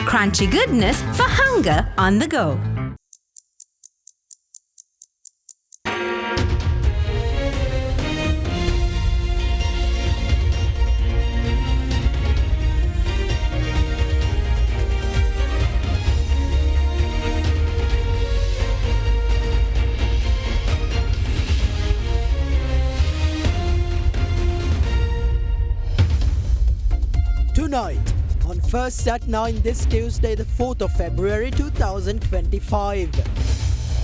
Crunchy goodness for hunger on the go. Tonight, on First at 9 this Tuesday, the 4th of February 2025.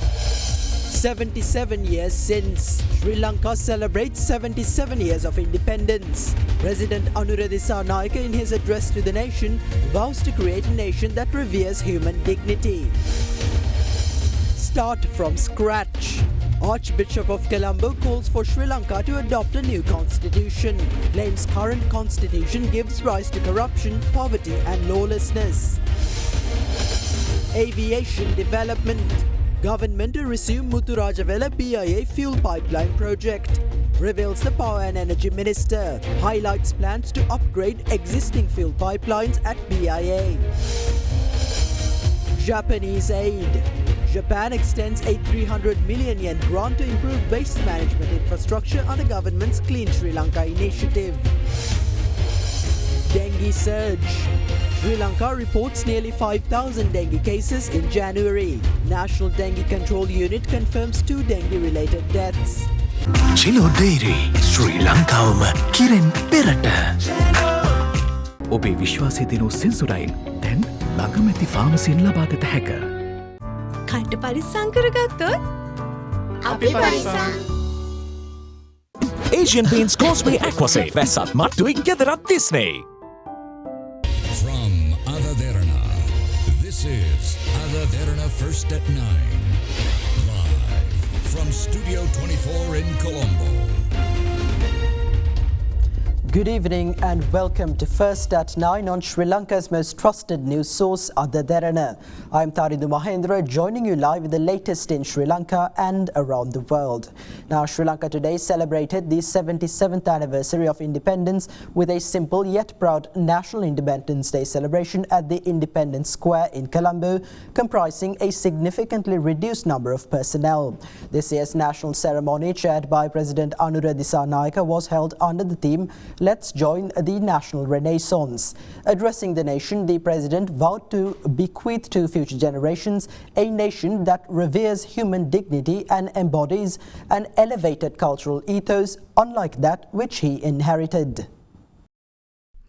77 years since, Sri Lanka celebrates 77 years of independence. President Anura Dissanayake, in his address to the nation, vows to create a nation that reveres human dignity. Start from scratch. Archbishop of Colombo calls for Sri Lanka to adopt a new constitution. Claims current constitution gives rise to corruption, poverty and lawlessness. Aviation development. Government to resume Muthurajawala BIA fuel pipeline project. Reveals the Power and Energy Minister. Highlights plans to upgrade existing fuel pipelines at BIA. Japanese aid. Japan extends a 300 million yen grant to improve waste management infrastructure under government's Clean Sri Lanka initiative. Dengue surge. Sri Lanka reports nearly 5,000 dengue cases in January. National Dengue Control Unit confirms 2 dengue-related deaths. Chilo Dairy, Sri Lankawama Kiren Perata. Obe Vishwasi Dinu Sensodyne, then Langamati Pharmacy Labagata Hacker. කට්ට පරිස්සම් කරගත්තොත් අපි පරිස්සම්. Asian Paints Causeway Aquasafe Vesat Mattuik Gedarat Disney. From Derana, this is Derana First at 9. Live from Studio 24 in Colombo. Good evening and welcome to First at 9 on Sri Lanka's most trusted news source, Derana. I'm Taridu Mahendra, joining you live with the latest in Sri Lanka and around the world. Now, Sri Lanka today celebrated the 77th anniversary of independence with a simple yet proud National Independence Day celebration at the Independence Square in Colombo, comprising a significantly reduced number of personnel. This year's national ceremony, chaired by President Anura Dissanayake, was held under the theme "Let's join the national renaissance." Addressing the nation, the president vowed to bequeath to future generations a nation that reveres human dignity and embodies an elevated cultural ethos unlike that which he inherited.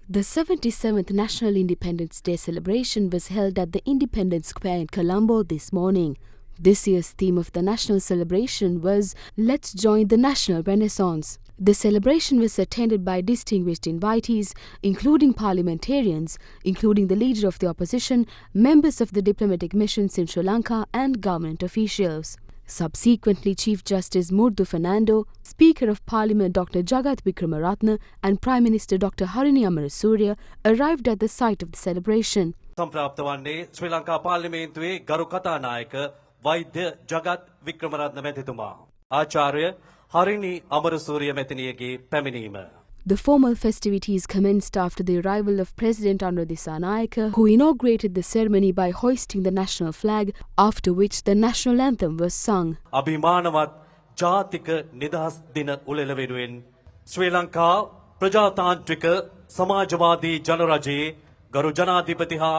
The 77th National Independence Day celebration was held at the Independence Square in Colombo this morning. This year's theme of the national celebration was "Let's join the national renaissance." The celebration was attended by distinguished invitees, including parliamentarians, including the leader of the opposition, members of the diplomatic missions in Sri Lanka and government officials. Subsequently, Chief Justice Murthu Fernando, Speaker of Parliament Dr. Jagat Wickramaratne and Prime Minister Dr. Harini Amarasuriya arrived at the site of the celebration. සම්ප්‍රාප්ත වන්නේ ශ්‍රී ලංකා පාර්ලිමේන්තුවේ ගරු කතානායක වෛද්‍ය ජගත් වික්‍රමරත්න මැතිතුමා. ආචාර්ය හරිනි අමරසූරිය මැතිණියගේ පැමිණීම. The formal festivities commenced after the arrival of President Anura Dissanayake, who inaugurated the ceremony by hoisting the national flag, after which the national anthem was sung. අභිමානවත් ජාතික නිදහස් දින උළෙල වෙනුවෙන් ශ්‍රී ලංකා ප්‍රජාතාන්ත්‍රික සමාජවාදී ජනරජයේ ගරු ජනාධිපති හා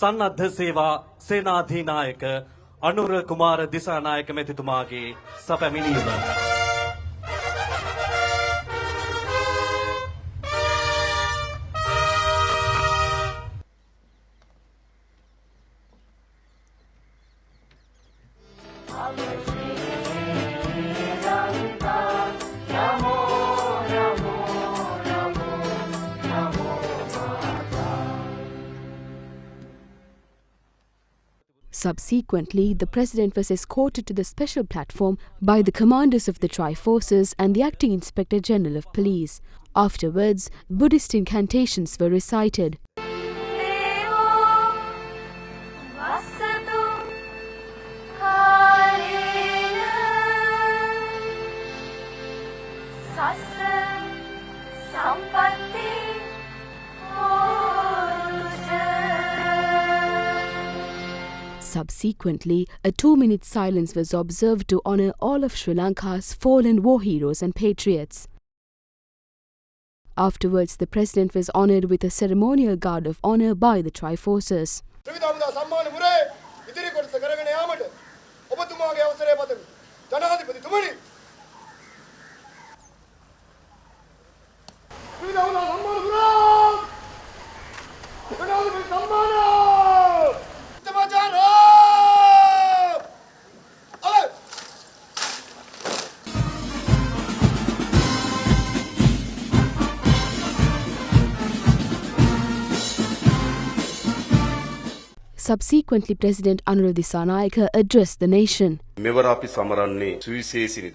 සන්නද්ධ සේවා සේනාධිනායක Anura Kumara Dissanayake මැතිතුමාගේ සැපැමිණීම. Subsequently, the president was escorted to the special platform by the commanders of the Tri-Forces and the acting Inspector General of Police. Afterwards, Buddhist incantations were recited. Subsequently, a 2-minute silence was observed to honour all of Sri Lanka's fallen war heroes and patriots. Afterwards, the President was honoured with a ceremonial guard of honour by the Triforces. Subsequently, President Anura Dissanayake addressed the nation.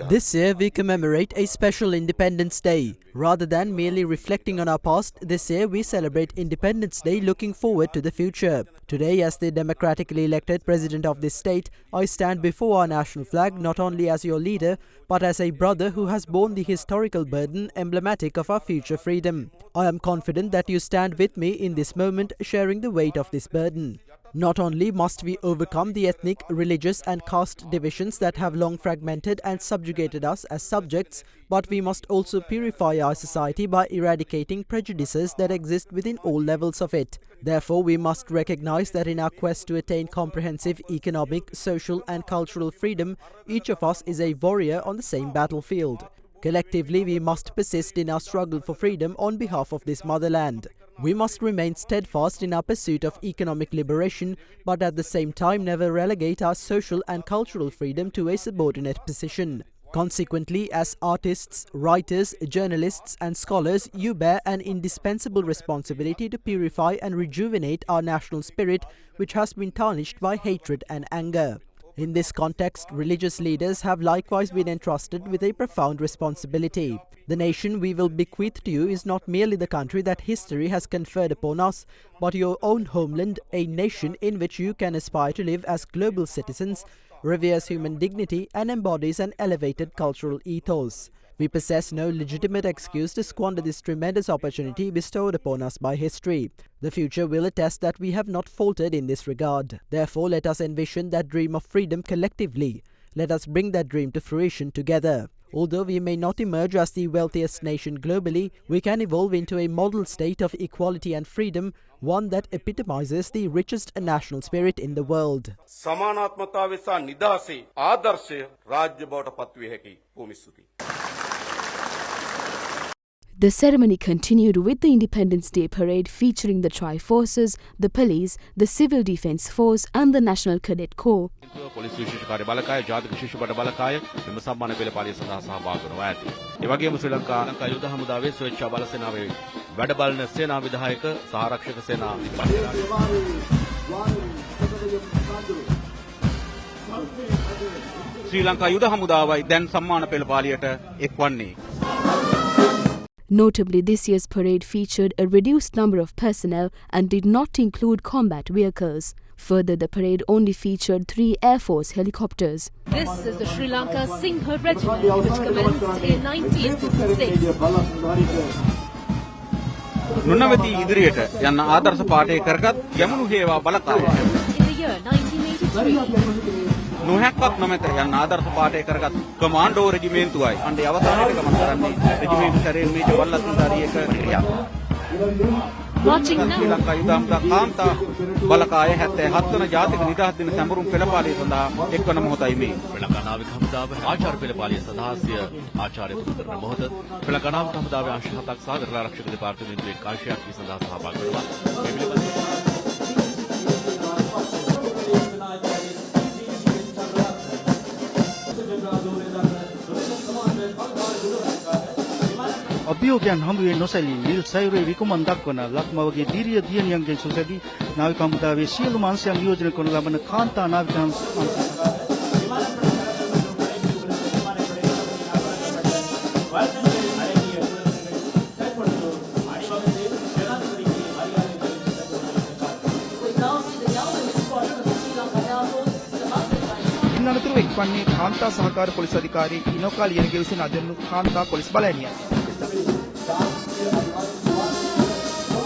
This year we commemorate a special Independence Day. Rather than merely reflecting on our past, this year we celebrate Independence Day looking forward to the future. Today, as the democratically elected President of this state, I stand before our national flag not only as your leader, but as a brother who has borne the historical burden emblematic of our future freedom. I am confident that you stand with me in this moment, sharing the weight of this burden. Not only must we overcome the ethnic, religious and caste divisions that have long fragmented and subjugated us as subjects, but we must also purify our society by eradicating prejudices that exist within all levels of it. Therefore, we must recognize that in our quest to attain comprehensive economic, social and cultural freedom, each of us is a warrior on the same battlefield. Collectively, we must persist in our struggle for freedom on behalf of this motherland. We must remain steadfast in our pursuit of economic liberation, but at the same time never relegate our social and cultural freedom to a subordinate position. Consequently, as artists, writers, journalists and scholars, you bear an indispensable responsibility to purify and rejuvenate our national spirit, which has been tarnished by hatred and anger. In this context, religious leaders have likewise been entrusted with a profound responsibility. The nation we will bequeath to you is not merely the country that history has conferred upon us, but your own homeland, a nation in which you can aspire to live as global citizens, reveres human dignity and embodies an elevated cultural ethos. We possess no legitimate excuse to squander this tremendous opportunity bestowed upon us by history. The future will attest that we have not faltered in this regard. Therefore, let us envision that dream of freedom collectively. Let us bring that dream to fruition together. Although we may not emerge as the wealthiest nation globally, we can evolve into a model state of equality and freedom, one that epitomizes the richest national spirit in the world. සමානාත්මතාවය සහ නිදහසේ ආදර්ශය රාජ්‍ය බවට පත්විය හැකි භූමිස්තුති. The ceremony continued with the Independence Day parade featuring the Triforces, the police, the Civil Defence Force and the National Cadet Corps. Police විශේෂ කාර්ය බලකාය ජාතික ශිෂ්‍ය බඩ බලකාය මෙම සම්මාන පෙළ පාලිය සඳහා සහභාගී වනවා ඇති. ඒ වගේම ශ්‍රී ලංකා යුද හමුදාවේ ස්වේච්ඡා බල සේනාවේ වැඩ බලන සේනා විධායක සහ ආරක්ෂක සේනා ශ්‍රී ලංකා යුද හමුදාවයි දැන් සම්මාන පෙළ පාලියට එක්වන්නේ. Notably, this year's parade featured a reduced number of personnel and did not include combat vehicles. Further, the parade only featured 3 Air Force helicopters. This is the Sri Lanka Singha Regiment, which commenced in 1956. නුනවති ඉදිරියට යන ආදර්ශ පාඨය කරගත් යමුණු හේවා බලකාය. In the year 1983. නොහැක්කක් නොමැත යන ආදර්ශ පාඨය කරගත් කමාන්ඩෝ රෙජිමේන්තුවයි අන්ඩේ අවසානයේ ගමන් කරන්නේ රෙජිමේන්තු ශරීර මීට වල්ලත්තරී එක ක්‍රියා. Marching now. ශ්‍රී ලංකා යුද හමුදා කාන්තා බලකාය 77 වන ජාතික නිදහස් දින සැමරුම් පෙළපාලිය සඳහා එක්වන මොහොතයි මේ. ශ්‍රී ලංකා නාවික හමුදාව ආචාර්ය පෙළපාලිය සඳහා සිය ආචාර්ය පුරු කරන මොහොත ශ්‍රී ලංකා නාවික හමුදාවේ අංශ 7ක් සහ දරලා ආරක්ෂක දෙපාර්තමේන්තුවේ කාර්යයක් මේ සඳහා සහභාගී වෙනවා. මේ පිළිබඳව අභියෝගයන් හමුවේ නොසැලී නිල් සයුරේ විකුමන් දක්වන ලක්මවගේ දීර්ය දියණියන්ගේ සුසැදි නාවික හමුදාවේ සියලුම අංශයන් නියෝජනය කරන ලබන කාන්තා නාවික ඉන්නතුරු එක්වන්නේ කාන්තා සහකාර පොලිස් අධිකාරී ඉනෝකා ලියනගේ විසින් අදෙනු කාන්තා පොලිස් බලයනියයි.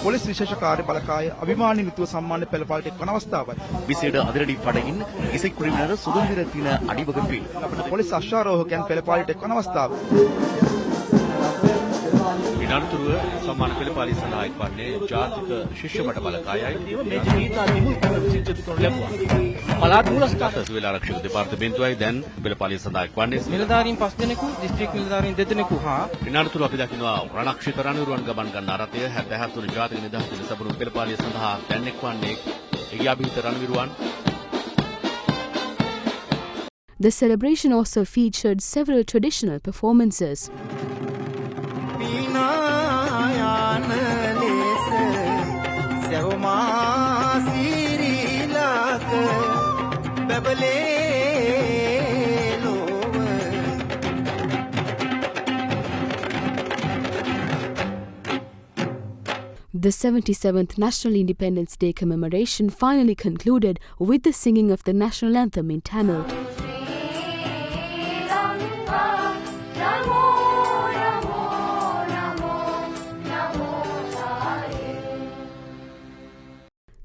පොලිස් විශේෂ කාර්ය බළකාය අභිමානී යුතුව සම්මාන පෙළපාලට එක්වන අවස්ථාවයි. විශේෂ அதிரடி படையின் இசைக்குழுவினர் சுதந்திர தின அணிவகுப்பில் පොලිස් අශ්වාරෝහකයන් පෙළපාලට එක්වන අවස්ථාව. විනාඩිතුරුව සම්මාන පෙළපාලිය සඳහා එක්වන්නේ ජාතික ශිෂ්‍ය බඩ බලකායයි. පළාත් මූලස්ථාන සුවේල ආරක්ෂක දෙපාර්තමේන්තුවයි දැන් පෙළපාලිය සඳහා එක්වන්නේ නිලධාරීන් 5 දෙනෙකු, දිස්ත්‍රික් නිලධාරීන් 2 දෙනෙකු හා විනාඩිතුරුව අපි දකිනවා රණක්ෂිත රණවිරුවන් ගමන් ගන්න අරතය 77 වන ජාතික නිදහස් දින සමරු පෙළපාලිය සඳහා දැන් එක්වන්නේ එගියාබිහිත රණවිරුවන්. The celebration also featured several traditional performances. The 77th National Independence Day commemoration finally concluded with the singing of the national anthem in Tamil.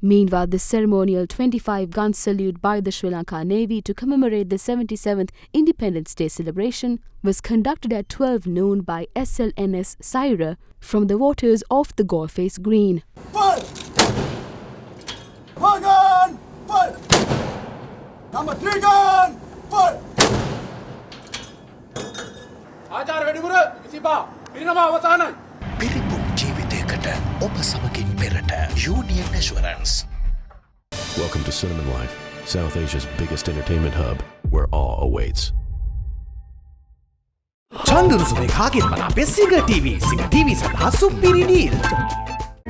Meanwhile, the ceremonial 25-gun salute by the Sri Lanka Navy to commemorate the 77th Independence Day celebration was conducted at 12 noon by SLNS Syra from the waters of the Gore-Face Green. Fire! One gun! Fire! Number 3 gun! Fire! ආචාර්ය වැඩිපුර 25 පිරිනම අවසానයි. පිරිපුන් ජීවිතයකට ඔබ සමගින් පෙරට Union Assurance. Welcome to Cinnamon Life, South Asia's biggest entertainment hub, where awe awaits. චන්දරුසුමේ කාගෙන් මනාපේ සිංහ TV සඳහා සුපිරි deal.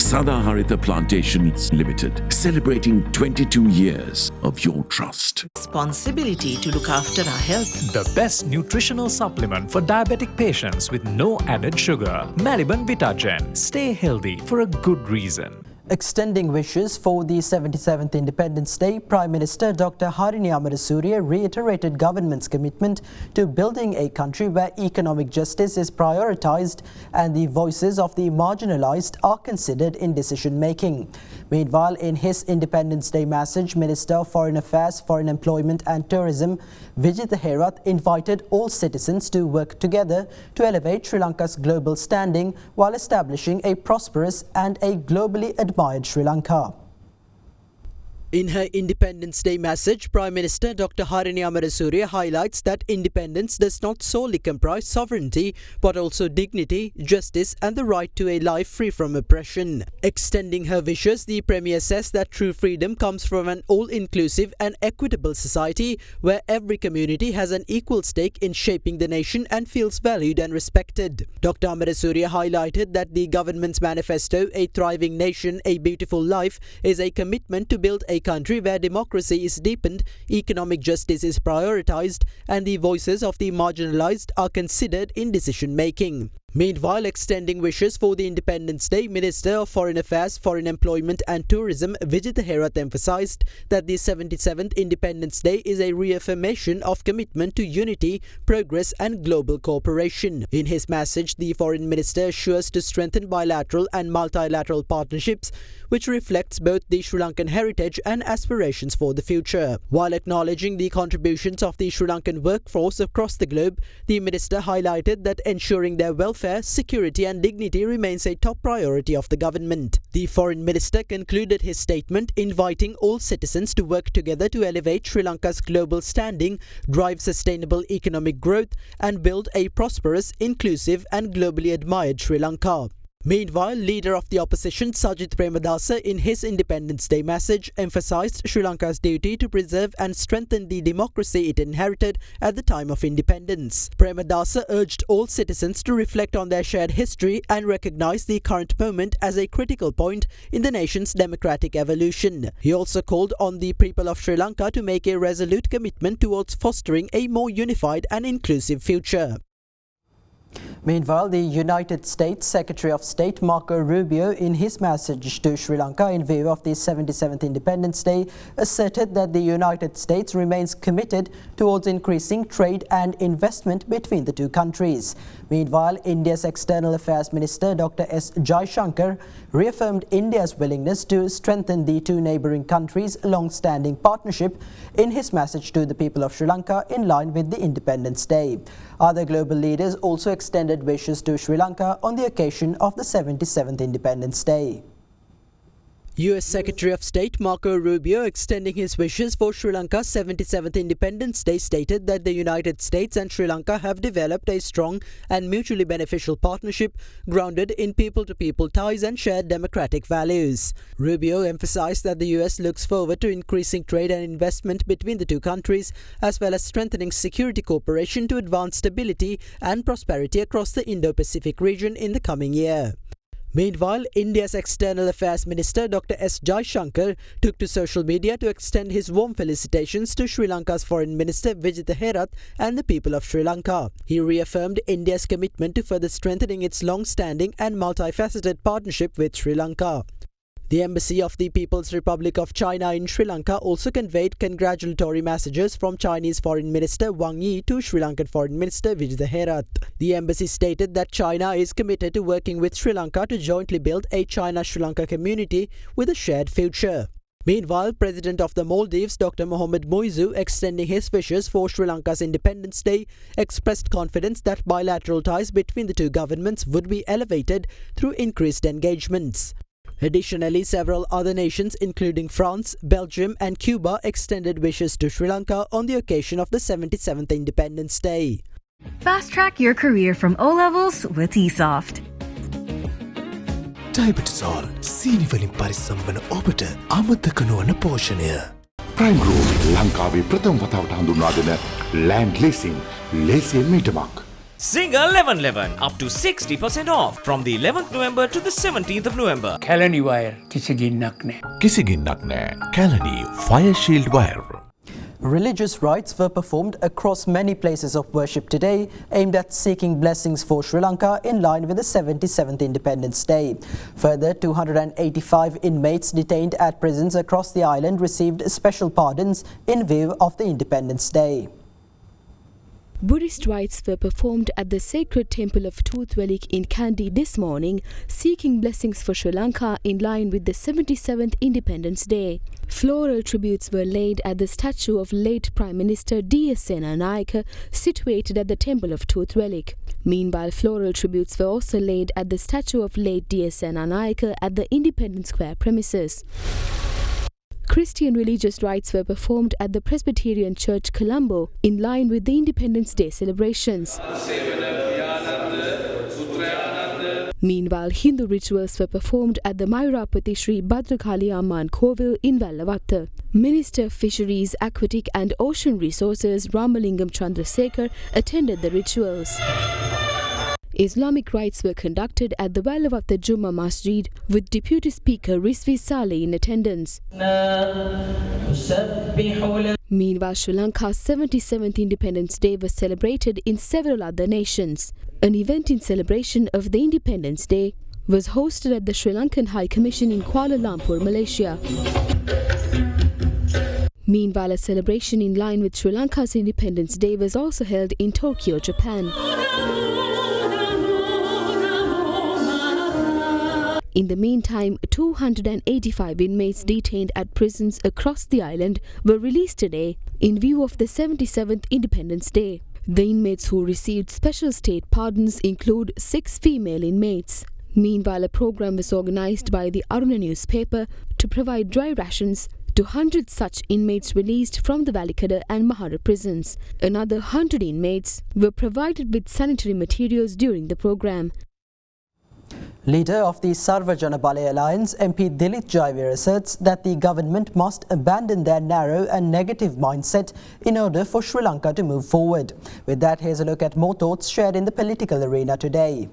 Sadaharita Plantations Limited, celebrating 22 years of your trust. Responsibility to look after our health. The best nutritional supplement for diabetic patients with no added sugar. Maliban Vitagen. Stay healthy for a good reason. Extending wishes for the 77th Independence Day, Prime Minister Dr. Harini Amarasuriya reiterated government's commitment to building a country where economic justice is prioritized and the voices of the marginalized are considered in decision-making. Meanwhile, in his Independence Day message, Minister of Foreign Affairs, Foreign Employment and Tourism, Vijay Therath invited all citizens to work together to elevate Sri Lanka's global standing while establishing a prosperous and a globally admired Sri Lanka. In her Independence Day message, Prime Minister Dr. Harini Amarasuriya highlights that independence does not solely comprise sovereignty, but also dignity, justice and the right to a life free from oppression. Extending her wishes, the Premier says that true freedom comes from an all-inclusive and equitable society where every community has an equal stake in shaping the nation and feels valued and respected. Dr. Amarasuriya highlighted that the government's manifesto, A Thriving Nation, A Beautiful Life, is a commitment to build a country where democracy is deepened, economic justice is prioritized, and the voices of the marginalized are considered in decision-making. Meanwhile, extending wishes for the Independence Day, Minister of Foreign Affairs, Foreign Employment and Tourism Vijay Therath emphasized that the 77th Independence Day is a reaffirmation of commitment to unity, progress and global cooperation. In his message, the Foreign Minister assures to strengthen bilateral and multilateral partnerships, which reflects both the Sri Lankan heritage and aspirations for the future. While acknowledging the contributions of the Sri Lankan workforce across the globe, the Minister highlighted that ensuring their welfare, security and dignity remains a top priority of the government. The Foreign Minister concluded his statement inviting all citizens to work together to elevate Sri Lanka's global standing, drive sustainable economic growth and build a prosperous, inclusive and globally admired Sri Lanka. Meanwhile, leader of the opposition Sajith Premadasa in his Independence Day message emphasized Sri Lanka's duty to preserve and strengthen the democracy it inherited at the time of independence. Premadasa urged all citizens to reflect on their shared history and recognize the current moment as a critical point in the nation's democratic evolution. He also called on the people of Sri Lanka to make a resolute commitment towards fostering a more unified and inclusive future. Meanwhile, the United States Secretary of State Marco Rubio, in his message to Sri Lanka in view of the 77th Independence Day, asserted that the United States remains committed towards increasing trade and investment between the two countries. Meanwhile, India's External Affairs Minister Dr. S. Jaishankar reaffirmed India's willingness to strengthen the two neighbouring countries' long-standing partnership in his message to the people of Sri Lanka in line with the Independence Day. Other global leaders also extended wishes to Sri Lanka on the occasion of the 77th Independence Day. US Secretary of State Marco Rubio, extending his wishes for Sri Lanka's 77th Independence Day, stated that the United States and Sri Lanka have developed a strong and mutually beneficial partnership grounded in people-to-people ties and shared democratic values. Rubio emphasized that the US looks forward to increasing trade and investment between the two countries, as well as strengthening security cooperation to advance stability and prosperity across the Indo-Pacific region in the coming year. Meanwhile, India's External Affairs Minister Dr. S. Jaishankar took to social media to extend his warm felicitations to Sri Lanka's Foreign Minister Vijitha Herath and the people of Sri Lanka. He reaffirmed India's commitment to further strengthening its long-standing and multifaceted partnership with Sri Lanka. The Embassy of the People's Republic of China in Sri Lanka also conveyed congratulatory messages from Chinese Foreign Minister Wang Yi to Sri Lankan Foreign Minister Vijitha Herath. The embassy stated that China is committed to working with Sri Lanka to jointly build a China-Sri Lanka community with a shared future. Meanwhile, President of the Maldives, Dr. Mohamed Muizu, extending his wishes for Sri Lanka's Independence Day, expressed confidence that bilateral ties between the two governments would be elevated through increased engagements. Additionally, several other nations, including France, Belgium and Cuba, extended wishes to Sri Lanka on the occasion of the 77th Independence Day. Fast-track your career from O-levels with eSoft. Diabetesol, සීනිවලින් පරිස්සම්වන ඔබට අමතක නොවන පෝෂණය. Prime Group ලංකාවේ ප්‍රථම වතාවට හඳුන්වා දෙන land leasing ලේසියෙන් මීටමක්. Single 1111 up to 60% off from the 11th November to the 17th of November. Kalani wire කිසිගින්නක් නැහැ. කිසිගින්නක් නැහැ. Kalani Fire Shield Wire. Religious rites were performed across many places of worship today, aimed at seeking blessings for Sri Lanka in line with the 77th Independence Day. Further, 285 inmates detained at prisons across the island received special pardons in view of the Independence Day. Buddhist rites were performed at the sacred temple of Toothwellik in Kandy this morning, seeking blessings for Sri Lanka in line with the 77th Independence Day. Floral tributes were laid at the statue of late Prime Minister D.S. Senanayake, situated at the temple of Toothwellik. Meanwhile, floral tributes were also laid at the statue of late D.S. Senanayake at the Independence Square premises. Christian religious rites were performed at the Presbyterian Church, Colombo, in line with the Independence Day celebrations. Meanwhile, Hindu rituals were performed at the Mayurapati Sri Bhadrakali Amman Kovil in Vellavatta. Minister of Fisheries, Aquatic and Ocean Resources Ramalingam Chandrasekhar attended the rituals. Islamic rites were conducted at the Vellavatta Juma Masjid with Deputy Speaker Rizvi Saleh in attendance. Meanwhile, Sri Lanka's 77th Independence Day was celebrated in several other nations. An event in celebration of the Independence Day was hosted at the Sri Lankan High Commission in Kuala Lumpur, Malaysia. Meanwhile, a celebration in line with Sri Lanka's Independence Day was also held in Tokyo, Japan. In the meantime, 285 inmates detained at prisons across the island were released today in view of the 77th Independence Day. The inmates who received special state pardons include 6 female inmates. Meanwhile, a program was organized by the Aruna newspaper to provide dry rations to 100 such inmates released from the Valikada and Mahara prisons. Another 100 inmates were provided with sanitary materials during the program. Leader of the Sarva Jana Balaya Alliance, MP Dilip Jaivir, asserts that the government must abandon their narrow and negative mindset in order for Sri Lanka to move forward. With that, here's a look at more thoughts shared in the political arena today.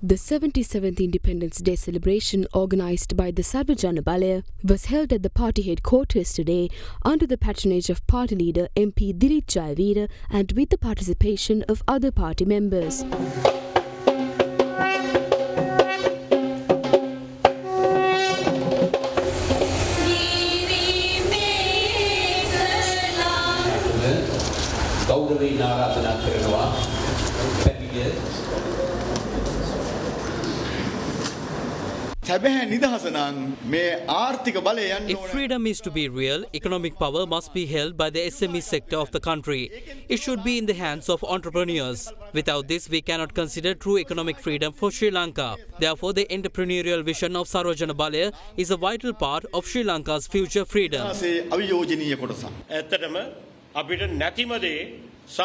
The 77th Independence Day celebration, organised by the Sarva Jana Balaya, was held at the party headquarters today under the patronage of party leader MP Dilip Jaivir and with the participation of other party members. ගෞරවයෙන් ආරාධනා කරනවා If freedom is to be real, economic power must be held by the SME sector of the country. It should be in the hands of entrepreneurs. Without this, we cannot consider true economic freedom for Sri Lanka. Therefore, the entrepreneurial vision of Sarojana Balaya is a vital part of Sri Lanka's future freedom. ඇත්තටම අපිට නැතිම දේ සහ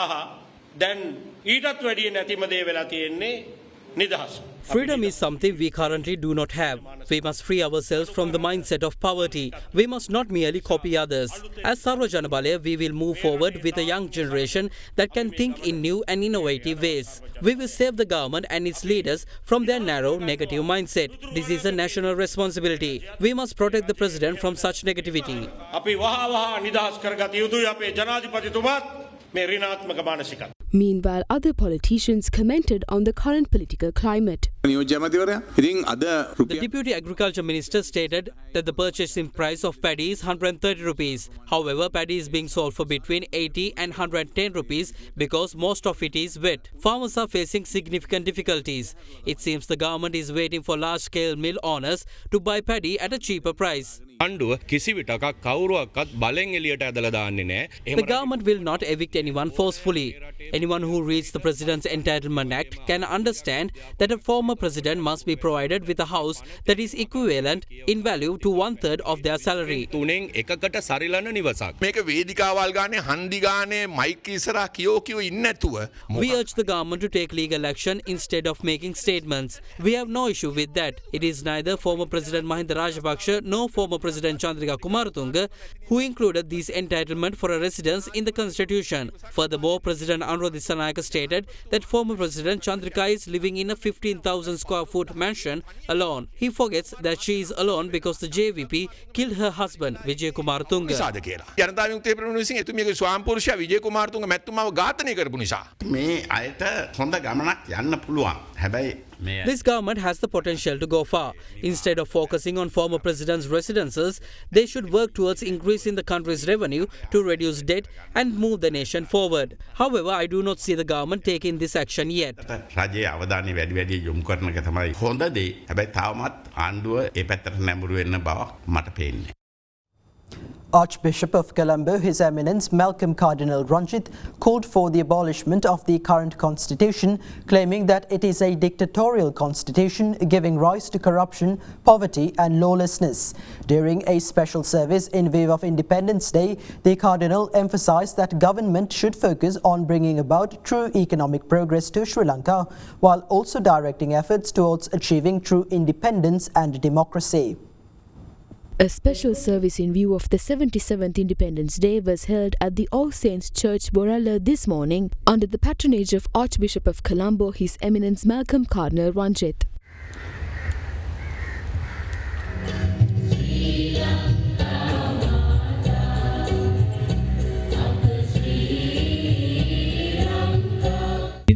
දැන් ඊටත් වැඩිය නැතිම දේ වෙලා තියෙන්නේ නිදහස. Freedom is something we currently do not have. We must free ourselves from the mindset of poverty. We must not merely copy others. As Sarojana Balaya, we will move forward with a young generation that can think in new and innovative ways. We will save the government and its leaders from their narrow, negative mindset. This is a national responsibility. We must protect the president from such negativity. අපි වහා වහා නිදහස් කරගත යුතුයි අපේ ජනාධිපතිතුමාත් මේ ඍණාත්මක මානසිකත්වය. Meanwhile, other politicians commented on the current political climate. The Deputy Agriculture Minister stated that the purchasing price of paddy is 130 rupees. However, paddy is being sold for between 80 and 110 rupees because most of it is wet. Farmers are facing significant difficulties. It seems the government is waiting for large-scale mill owners to buy paddy at a cheaper price. The government will not evict anyone forcefully. Anyone who reads the President's Entitlement Act can understand that a former president must be provided with a house that is equivalent in value to 1/3 of their salary. We urge the government to take legal action instead of making statements. We have no issue with that. It is neither former President Mahinda Rajapaksa nor former President Chandrika Kumaratunga who included these entitlement for a residence in the constitution. Furthermore, President Anura Dissanayaka stated that former President Chandrika is living in a 15,000 square foot mansion alone. He forgets that she is alone because the JVP killed her husband, Vijay Kumaratunga. This government has the potential to go far. Instead of focusing on former presidents' residences, they should work towards increasing the country's revenue to reduce debt and move the nation forward. However, I do not see the government taking this action yet. Archbishop of Colombo, His Eminence Malcolm Cardinal Ranjit, called for the abolishment of the current constitution, claiming that it is a dictatorial constitution giving rise to corruption, poverty and lawlessness. During a special service in view of Independence Day, the Cardinal emphasized that government should focus on bringing about true economic progress to Sri Lanka, while also directing efforts towards achieving true independence and democracy. A special service in view of the 77th Independence Day was held at the All Saints Church, Borala this morning under the patronage of Archbishop of Colombo, His Eminence Malcolm Cardinal Ranjit.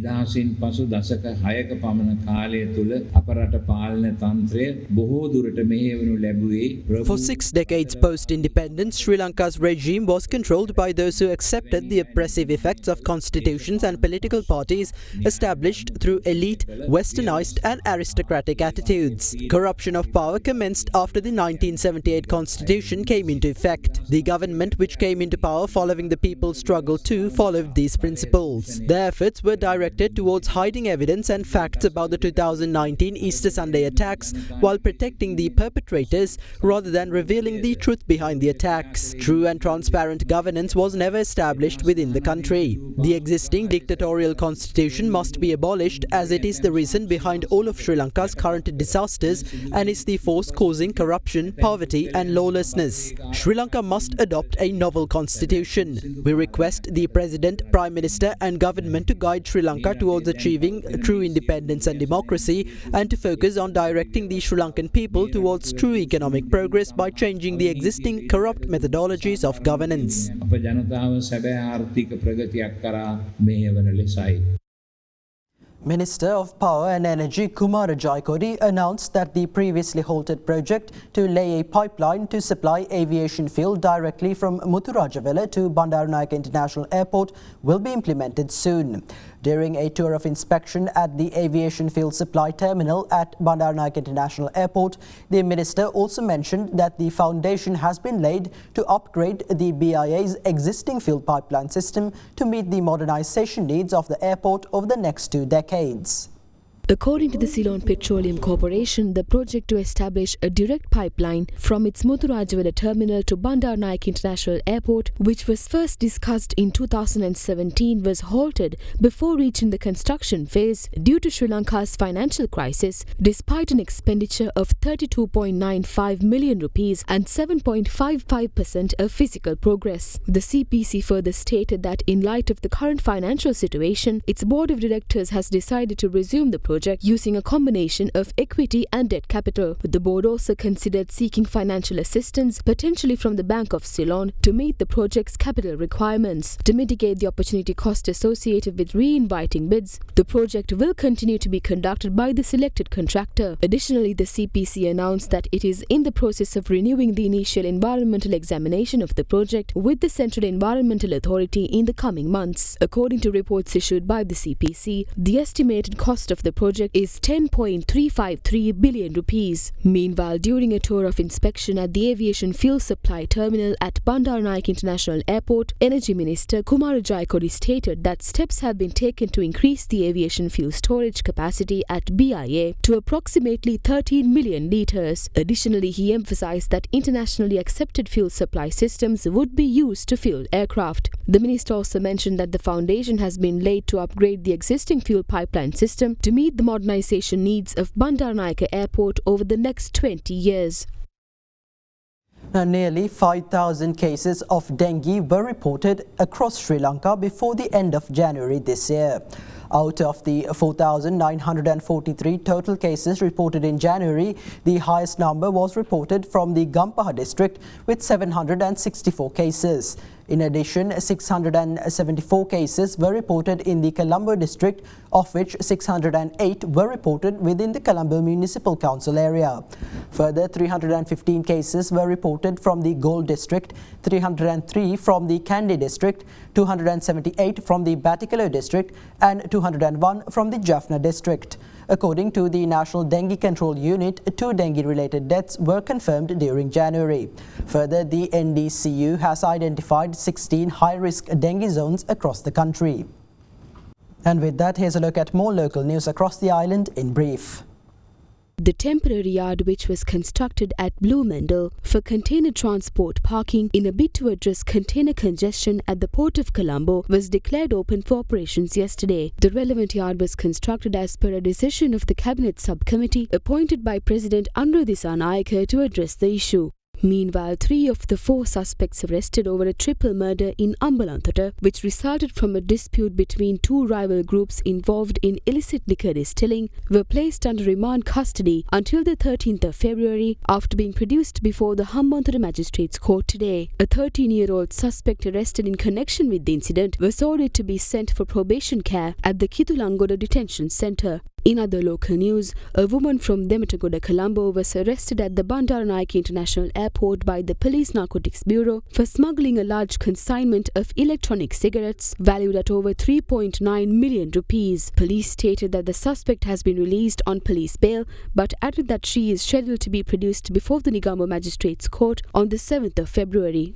නිදහසින් පසු දශක 6ක පමණ කාලය තුල අප රට පාලන තන්ත්‍රය බොහෝ දුරට මෙහෙයවනු ලැබුවේ. For 6 decades post-independence, Sri Lanka's regime was controlled by those who accepted the oppressive effects of constitutions and political parties established through elite, westernized and aristocratic attitudes. Corruption of power commenced after the 1978 constitution came into effect. The government which came into power following the people's struggle too followed these principles. Their efforts were directed towards hiding evidence and facts about the 2019 Easter Sunday attacks while protecting the perpetrators rather than revealing the truth behind the attacks. True and transparent governance was never established within the country. The existing dictatorial constitution must be abolished as it is the reason behind all of Sri Lanka's current disasters and is the force causing corruption, poverty and lawlessness. Sri Lanka must adopt a novel constitution. We request the President, Prime Minister and government to guide Sri Lanka towards achieving true independence and democracy and to focus on directing the Sri Lankan people towards true economic progress by changing the existing corrupt methodologies of governance. Minister of Power and Energy Kumara Jaikodi announced that the previously halted project to lay a pipeline to supply aviation fuel directly from Muthurajavela to Bandaranaike International Airport will be implemented soon. During a tour of inspection at the aviation fuel supply terminal at Bandaranaike International Airport, the minister also mentioned that the foundation has been laid to upgrade the BIA's existing fuel pipeline system to meet the modernisation needs of the airport over the next 2 decades. According to the Ceylon Petroleum Corporation, the project to establish a direct pipeline from its Muthurajawala terminal to Bandaranaike International Airport, which was first discussed in 2017, was halted before reaching the construction phase due to Sri Lanka's financial crisis, despite an expenditure of 32.95 million rupees and 7.55% of physical progress. The CPC further stated that in light of the current financial situation, its board of directors has decided to resume the project using a combination of equity and debt capital. The board also considered seeking financial assistance, potentially from the Bank of Ceylon, to meet the project's capital requirements. To mitigate the opportunity cost associated with re-inviting bids, the project will continue to be conducted by the selected contractor. Additionally, the CPC announced that it is in the process of renewing the initial environmental examination of the project with the Central Environmental Authority in the coming months. According to reports issued by the CPC, the estimated cost of the project is 10.353 billion rupees. Meanwhile, during a tour of inspection at the aviation fuel supply terminal at Bandaranaike International Airport, Energy Minister Kumara Jayakodi stated that steps have been taken to increase the aviation fuel storage capacity at BIA to approximately 13 million litres. Additionally, he emphasised that internationally accepted fuel supply systems would be used to fuel aircraft. The minister also mentioned that the foundation has been laid to upgrade the existing fuel pipeline system to meet the modernisation needs of Bandaranaike Airport over the next 20 years. Now, nearly 5,000 cases of dengue were reported across Sri Lanka before the end of January this year. Out of the 4,943 total cases reported in January, the highest number was reported from the Gampaha district with 764 cases. In addition, 674 cases were reported in the Colombo district, of which 608 were reported within the Colombo Municipal Council area. Further, 315 cases were reported from the Gold district, 303 from the Kandy district, 278 from the Batticaloa district and 201 from the Jaffna district. According to the National Dengue Control Unit, 2 dengue-related deaths were confirmed during January. Further, the NDCU has identified 16 high-risk dengue zones across the country. And with that, here's a look at more local news across the island in brief. The temporary yard, which was constructed at Blue Mendel for container transport parking in a bid to address container congestion at the Port of Colombo, was declared open for operations yesterday. The relevant yard was constructed as per a decision of the Cabinet Subcommittee appointed by President Anura Dissanayake to address the issue. Meanwhile, 3 of the 4 suspects arrested over a triple murder in Ambalantota, which resulted from a dispute between 2 rival groups involved in illicit liquor distilling, were placed under remand custody until the 13th of February after being produced before the Hambantota Magistrates Court today. A 13-year-old suspect arrested in connection with the incident was ordered to be sent for probation care at the Kitulangoda Detention Centre. In other local news, a woman from Dematagoda, Colombo was arrested at the Bandaranaike International Airport by the Police Narcotics Bureau for smuggling a large consignment of electronic cigarettes valued at over 3.9 million rupees. Police stated that the suspect has been released on police bail but added that she is scheduled to be produced before the Negombo Magistrates Court on the 7th of February.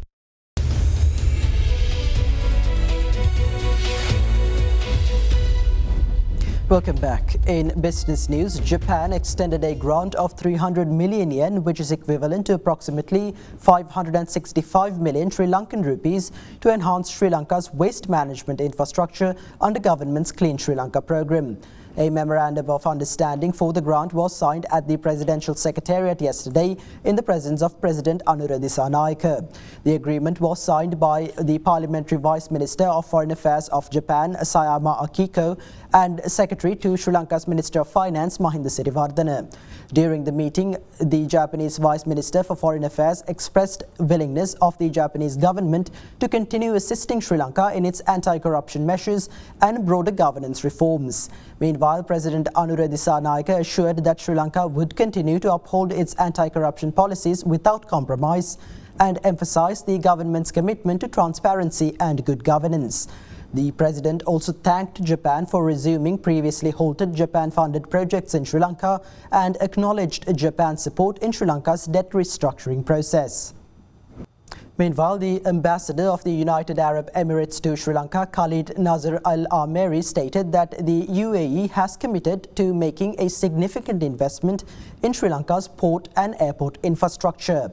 Welcome back. In business news, Japan extended a grant of 300 million yen, which is equivalent to approximately 565 million Sri Lankan rupees, to enhance Sri Lanka's waste management infrastructure under government's Clean Sri Lanka program. A memorandum of understanding for the grant was signed at the Presidential Secretariat yesterday in the presence of President Anura Dissanayake. The agreement was signed by the Parliamentary Vice Minister of Foreign Affairs of Japan, Sayama Akiko, and Secretary to Sri Lanka's Minister of Finance, Mahinda Sirivardana. During the meeting, the Japanese Vice Minister for Foreign Affairs expressed willingness of the Japanese government to continue assisting Sri Lanka in its anti-corruption measures and broader governance reforms. Meanwhile, President Anura Dissanayake assured that Sri Lanka would continue to uphold its anti-corruption policies without compromise and emphasized the government's commitment to transparency and good governance. The president also thanked Japan for resuming previously halted Japan-funded projects in Sri Lanka and acknowledged Japan's support in Sri Lanka's debt restructuring process. Meanwhile, the ambassador of the United Arab Emirates to Sri Lanka, Khalid Nasser Al-Ameri, stated that the UAE has committed to making a significant investment in Sri Lanka's port and airport infrastructure.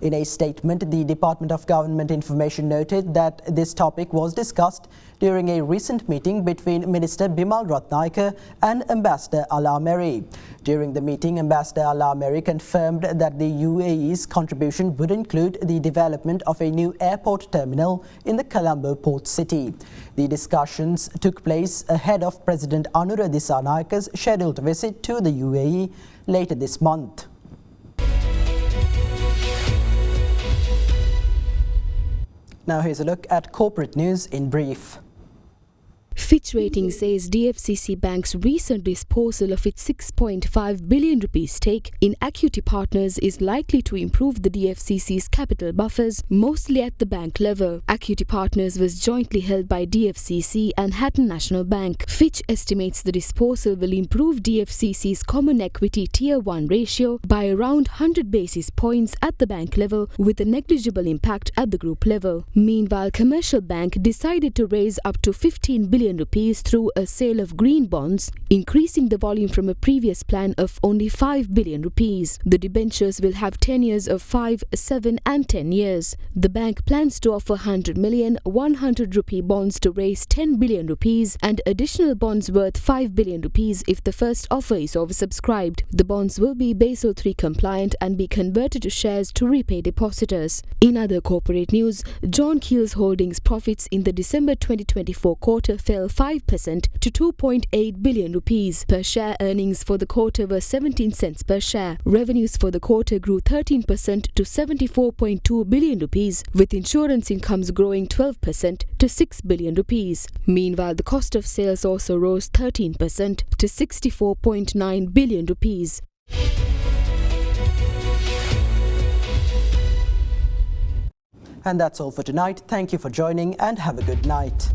In a statement, the Department of Government Information noted that this topic was discussed during a recent meeting between Minister Bimal Ratnayake and Ambassador Al-Ameri. During the meeting, Ambassador Al-Ameri confirmed that the UAE's contribution would include the development of a new airport terminal in the Colombo port city. The discussions took place ahead of President Anura Disanayake's scheduled visit to the UAE later this month. Now here's a look at corporate news in brief. Fitch Ratings says DFCC Bank's recent disposal of its 6.5 billion rupees stake in Acuity Partners is likely to improve the DFCC's capital buffers, mostly at the bank level. Acuity Partners was jointly held by DFCC and Hatton National Bank. Fitch estimates the disposal will improve DFCC's Common Equity Tier 1 ratio by around 100 basis points at the bank level, with a negligible impact at the group level. Meanwhile, Commercial Bank decided to raise up to 15 billion rupees through a sale of green bonds, increasing the volume from a previous plan of only 5 billion rupees. The debentures will have tenures of 5, 7 and 10 years. The bank plans to offer 100 million 100 rupee bonds to raise 10 billion rupees and additional bonds worth 5 billion rupees if the first offer is oversubscribed. The bonds will be Basel III compliant and be converted to shares to repay depositors. In other corporate news, John Keel's Holdings profits in the December 2024 quarter fell 5% to 2.8 billion rupees. Per share earnings for the quarter were 17 cents per share. Revenues for the quarter grew 13% to 74.2 billion rupees, with insurance incomes growing 12% to 6 billion rupees. Meanwhile, the cost of sales also rose 13% to 64.9 billion rupees. And that's all for tonight. Thank you for joining and have a good night.